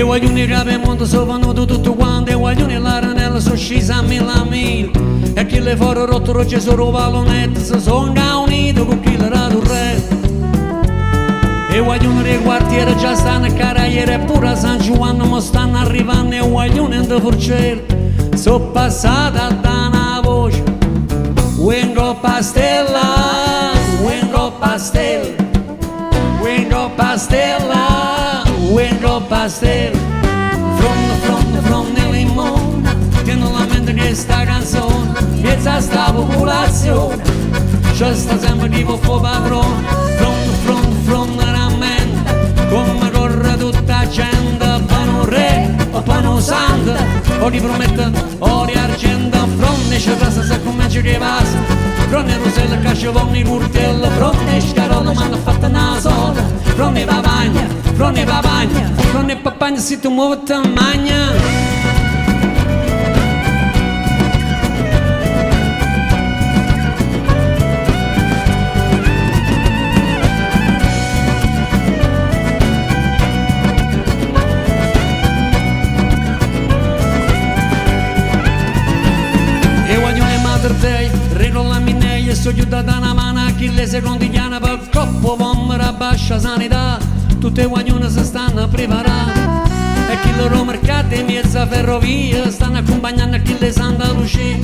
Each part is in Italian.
voglio un capimonte sono venuto tutto quanto, e voglio l'aranella sono scesa a mille, e chi le fuori rotto rogge sono pallonette, si sono unito con chi le rato re. E voglio dei quartieri già stanno a Caraiere, e pure a San Giovanni mi stanno arrivando, e voglio un ente forciere, sono passata da una voce, Wingo Pastella, Wingo Pastella, Wingo Pastella, Wingo Pastella, from nel limone, tieno la mente che sta canzone, piezza sta popolazione, c'è sta sempre tipo fu padrone, from veramente, come corre tutta gente, pano re, o pano santo, o di promette, o di argento, from ne c'è rasa se comincia che passa, from ne roselle cacciavoni curtelle, from ne scarole ma hanno fatto una sola, from ne papagna, from ne papagna si tu muovi te magna. Rido la mineglia e sto aiutata una mano a chi le secondigliana per coppo vommera bascia sanità, tutte le guaglione si stanno a preparare e chi loro mercati e mezza ferrovia stanno accompagnando a chi le Santa Lucia,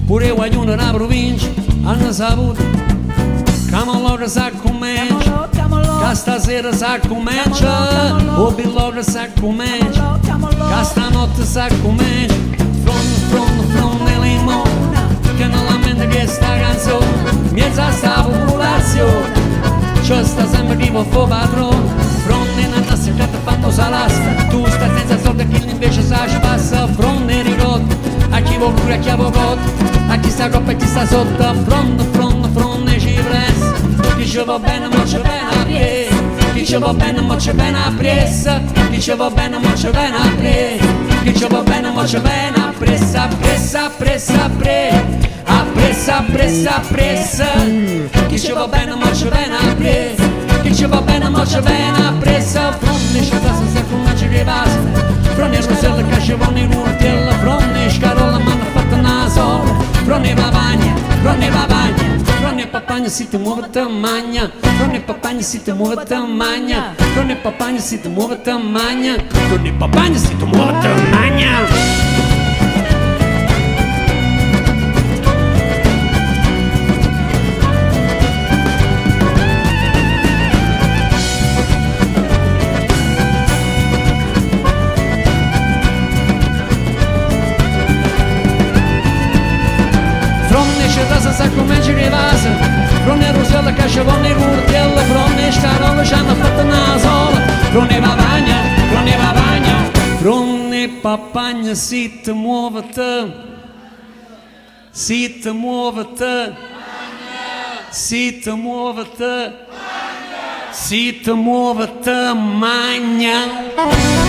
pure i guaglione della provincia hanno saputo che loro sa comincia, che stasera sa comincia, o billogra sa comincia, che stanotte sa comincia, from nelle mani, che non la mente che sta canzone, mezza sta popolazione, c'è sta sempre tipo fu padrone, fronte in anna si tratta fanno salasta, tu stai senza soldi chi invece sa ci passa, fronte ricotta, a chi vuol pure a chi ha poco, a chi sta coppa e chi sta sotto, fronte ci pressa, chi ci va bene ma ci viene a presa, chi ci va bene ma ci viene a presa, chi ci va bene ma ci viene a presa, chi ci va bene ma ci viene a pressa, pressa, pressa, pressa. Pressa, chi ci va bene ma ci viene a presa, chi ci va bene ma ci viene a presa, fronte c'è casa se come ci ripassa, fronte roselle cacciavoni curtella, fronte scarola ma hanno fatto una sola, fronte papagna si ti muove te magna, fronte papagna si ti muove te magna, fronte papagna si ti muove te magna, fronte papagna si ti muove te magna. Sa come ci rivasa, fronte rosella cacciavone curtella, fronte scarola ci hanno fatto una sola, fronte papagna si ti muove te, si ti muove te, si ti muove te, si ti muove te magna.